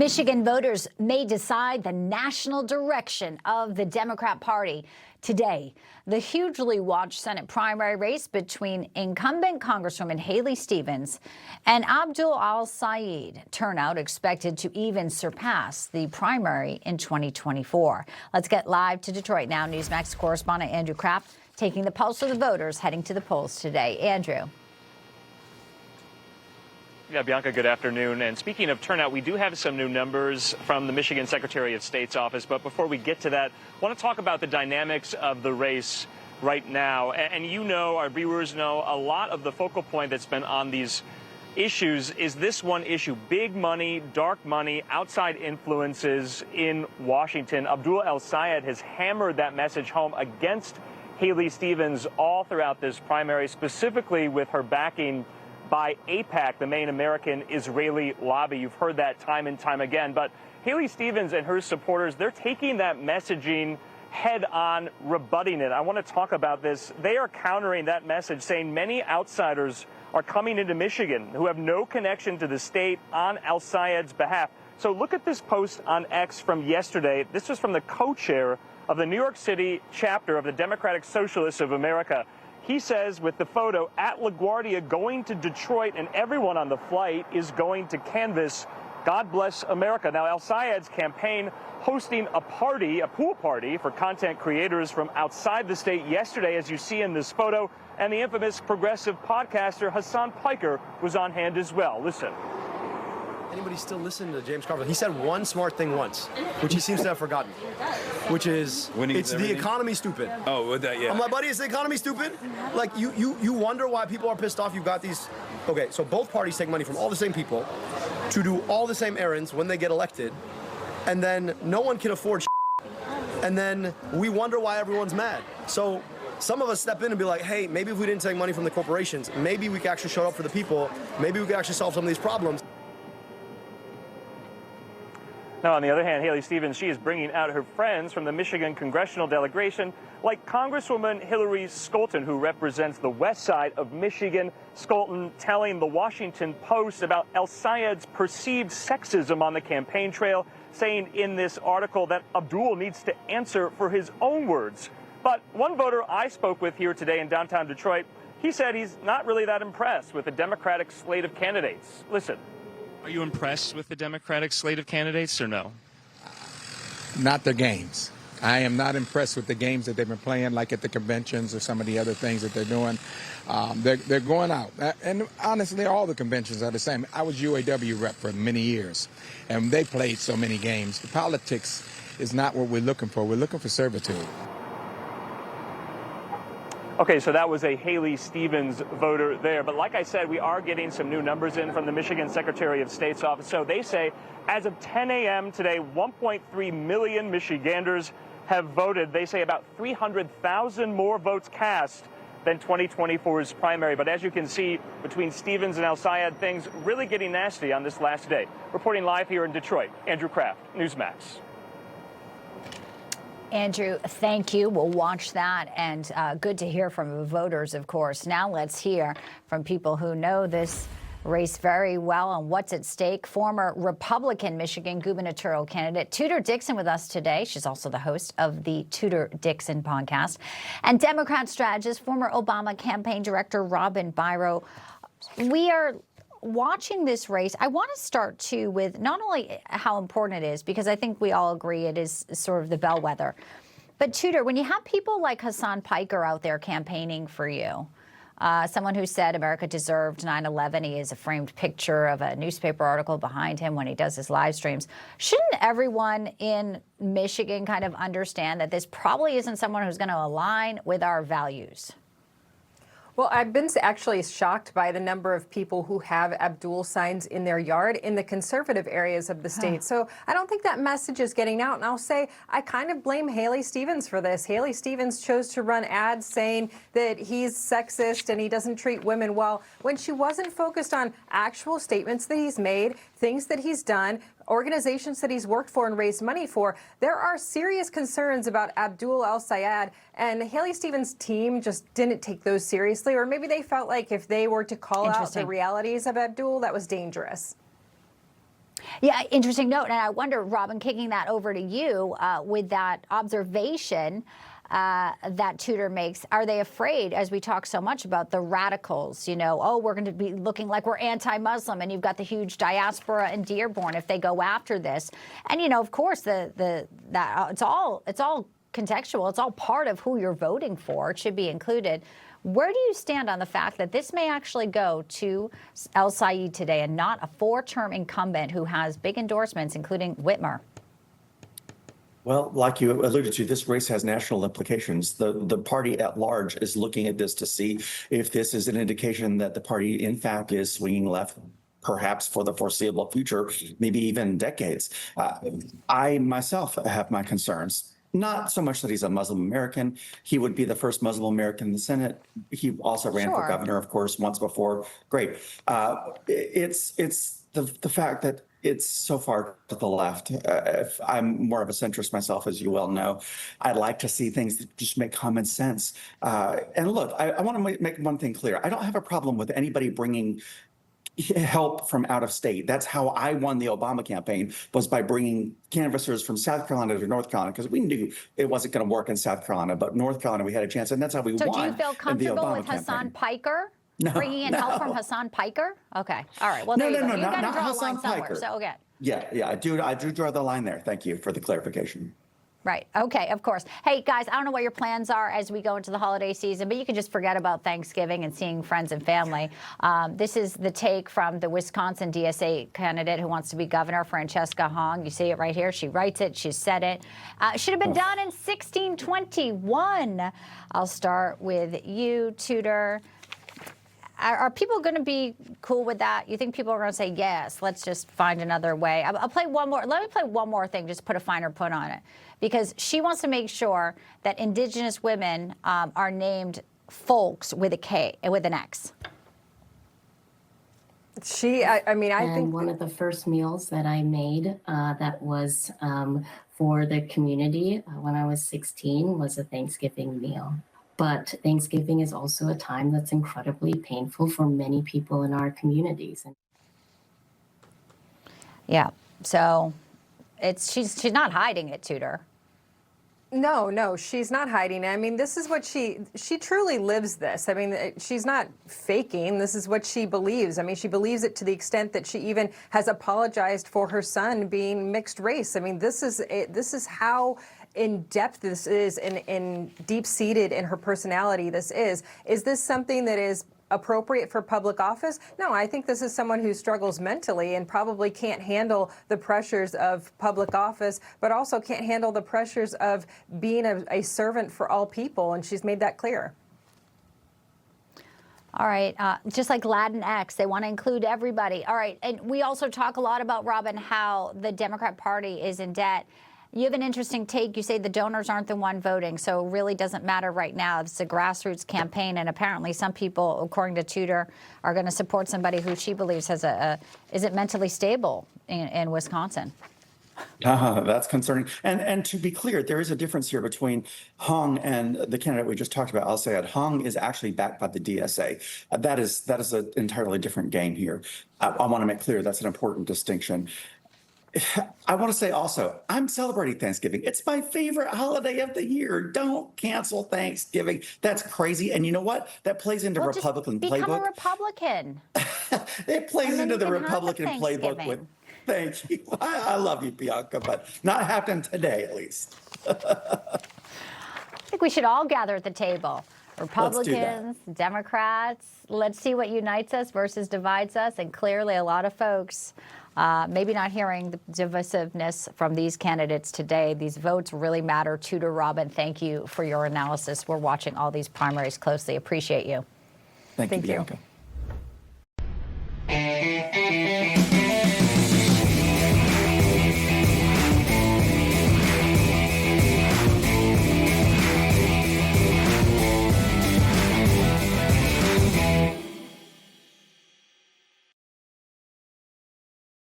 Michigan voters may decide the national direction of the Democrat Party today. The hugely watched Senate primary race between incumbent Congresswoman Haley Stevens and Abdul al-Sayed. Turnout expected to even surpass the primary in 2024. Let's get live to Detroit now. Newsmax correspondent Andrew Kraft taking the pulse of the voters heading to the polls today. Andrew. Yeah, Bianca, good afternoon. And speaking of turnout, we do have some new numbers from the Michigan Secretary of State's office. But before we get to that, I want to talk about the dynamics of the race right now. And you know, our viewers know, a lot of the focal point that's been on these issues is this one issue: big money, dark money, outside influences in Washington. Abdul al-Sayed has hammered that message home against Haley Stevens all throughout this primary, specifically with her backing by AIPAC, the main American Israeli lobby. You've heard that time and time again. But Haley Stevens and her supporters, they're taking that messaging head on, rebutting it. I want to talk about this. They are countering that message, saying many outsiders are coming into Michigan who have no connection to the state on al-Sayed's behalf. So look at this post on X from yesterday. This was from the co-chair of the New York City chapter of the Democratic Socialists of America. He says, with the photo, at LaGuardia going to Detroit, and everyone on the flight is going to canvass God Bless America. Now, al-Sayed's campaign hosting a party, a pool party for content creators from outside the state yesterday, as you see in this photo, and the infamous progressive podcaster Hassan Piker was on hand as well. Listen. Anybody still listen to James Carville? He said one smart thing once, which he seems to have forgotten, which is, it's the economy stupid. Oh, with that, yeah. Oh, my buddy, is the economy stupid? Like, you wonder why people are pissed off. You've got these, okay, so both parties take money from all the same people to do all the same errands when they get elected, and then no one can afford and then we wonder why everyone's mad. So some of us step in and be like, hey, maybe if we didn't take money from the corporations, maybe we could actually show up for the people, maybe we could actually solve some of these problems. Now, on the other hand, Haley Stevens, she is bringing out her friends from the Michigan congressional delegation, like Congresswoman Hillary Scholten, who represents the west side of Michigan. Scholten telling the Washington Post about al-Sayed's perceived sexism on the campaign trail, saying in this article that Abdul needs to answer for his own words. But one voter I spoke with here today in downtown Detroit, he said he's not really that impressed with the Democratic slate of candidates. Listen. Are you impressed with the Democratic slate of candidates or no? Not their games. I am not impressed with the games that they've been playing, like at the conventions or some of the other things that they're doing. They're going out. And honestly, all the conventions are the same. I was UAW rep for many years, and they played so many games. The politics is not what we're looking for. We're looking for servitude. Okay, so that was a Haley Stevens voter there. But like I said, we are getting some new numbers in from the Michigan Secretary of State's office. So they say as of 10 a.m. today, 1.3 million Michiganders have voted. They say about 300,000 more votes cast than 2024's primary. But as you can see, between Stevens and al-Sayed, things really getting nasty on this last day. Reporting live here in Detroit, Andrew Kraft, Newsmax. Andrew, thank you. We'll watch that, and good to hear from the voters, of course. Now let's hear from people who know this race very well and what's at stake. Former Republican Michigan gubernatorial candidate Tudor Dixon with us today. She's also the host of the Tudor Dixon podcast. And Democrat strategist, former Obama campaign director Robin Biro. We are watching this race. I want to start, too, with not only how important it is, because I think we all agree it is sort of the bellwether, but Tudor, when you have people like Hassan Piker out there campaigning for you, someone who said America deserved 9/11, he is a framed picture of a newspaper article behind him when he does his live streams. Shouldn't everyone in Michigan kind of understand that this probably isn't someone who's going to align with our values? Well, I've been actually shocked by the number of people who have Abdul signs in their yard in the conservative areas of the state. So I don't think that message is getting out. And I'll say I kind of blame Haley Stevens for this. Haley Stevens chose to run ads saying that he's sexist and he doesn't treat women well, when she wasn't focused on actual statements that he's made, things that he's done, organizations that he's worked for and raised money for. There are serious concerns about Abdul al-Sayed, and Haley Stevens' team just didn't take those seriously, or maybe they felt like if they were to call out the realities of Abdul, that was dangerous. Yeah, interesting note. And I wonder, Robin, kicking that over to you with that observation that Tudor makes, are they afraid, as we talk so much about the radicals, oh, we're going to be looking like we're anti-Muslim, and you've got the huge diaspora in Dearborn if they go after this. And, of course, it's all contextual. It's all part of who you're voting for. It should be included. Where do you stand on the fact that this may actually go to El Sayed today and not a 4-term incumbent who has big endorsements, including Whitmer? Well, like you alluded to, this race has national implications. The party at large is looking at this to see if this is an indication that the party, in fact, is swinging left, perhaps for the foreseeable future, maybe even decades. I myself have my concerns. Not so much that he's a Muslim American. He would be the first Muslim American in the Senate. He also ran for governor, of course, once before. Great. It's the fact that it's so far to the left. If I'm more of a centrist myself, as you well know, I'd like to see things that just make common sense. And look, I want to make one thing clear. I don't have a problem with anybody bringing help from out of state. That's how I won the Obama campaign, was by bringing canvassers from South Carolina to North Carolina, because we knew it wasn't going to work in South Carolina, but North Carolina we had a chance, and that's how we won. So do you feel comfortable with Hassan Piker? No, bringing in help from Hassan Piker? Okay. All right. Well, there you go. You got to draw a line somewhere. So, okay. Yeah, I do draw the line there. Thank you for the clarification. Right. Okay, of course. Hey, guys, I don't know what your plans are as we go into the holiday season, but you can just forget about Thanksgiving and seeing friends and family. This is the take from the Wisconsin DSA candidate who wants to be governor, Francesca Hong. You see it right here. She writes it. She said it. Should have been done in 1621. I'll start with you, Tudor. Are people going to be cool with that? You think people are going to say, yes, let's just find another way? I'll play one more. Let me play one more thing, just put a finer point on it. Because she wants to make sure that Indigenous women are named folks with a K, with an X. I think one of the first meals that I made that was for the community when I was 16 was a Thanksgiving meal. But Thanksgiving is also a time that's incredibly painful for many people in our communities. Yeah, so she's not hiding it, Tudor. No, she's not hiding it. I mean, this is what she truly lives this. I mean, she's not faking. This is what she believes. I mean, she believes it to the extent that she even has apologized for her son being mixed race. I mean, this is how in depth this is and deep-seated in her personality this is. Is this something that is appropriate for public office? No, I think this is someone who struggles mentally and probably can't handle the pressures of public office, but also can't handle the pressures of being a servant for all people, and she's made that clear. All right, just like Latinx, they want to include everybody. All right, and we also talk a lot about, Robin, how the Democrat Party is in debt. You have an interesting take. You say the donors aren't the one voting, so it really doesn't matter right now. It's a grassroots campaign, and apparently some people, according to Tudor, are going to support somebody who she believes has isn't mentally stable in Wisconsin. That's concerning. And to be clear, there is a difference here between Hong and the candidate we just talked about. I'll say it. Hong is actually backed by the DSA. That is an entirely different game here. I want to make clear that's an important distinction. I want to say also, I'm celebrating Thanksgiving. It's my favorite holiday of the year. Don't cancel Thanksgiving. That's crazy. And you know what? That plays into Republican playbook. Become a Republican. It plays into the Republican playbook with. Thank you. I love you, Bianca, but not happening today, at least. I think we should all gather at the table. Republicans, Democrats. Let's see what unites us versus divides us. And clearly, a lot of folks maybe not hearing the divisiveness from these candidates today. These votes really matter. Tudor, Robin, thank you for your analysis. We're watching all these primaries closely. Appreciate you. Thank you, Bianca.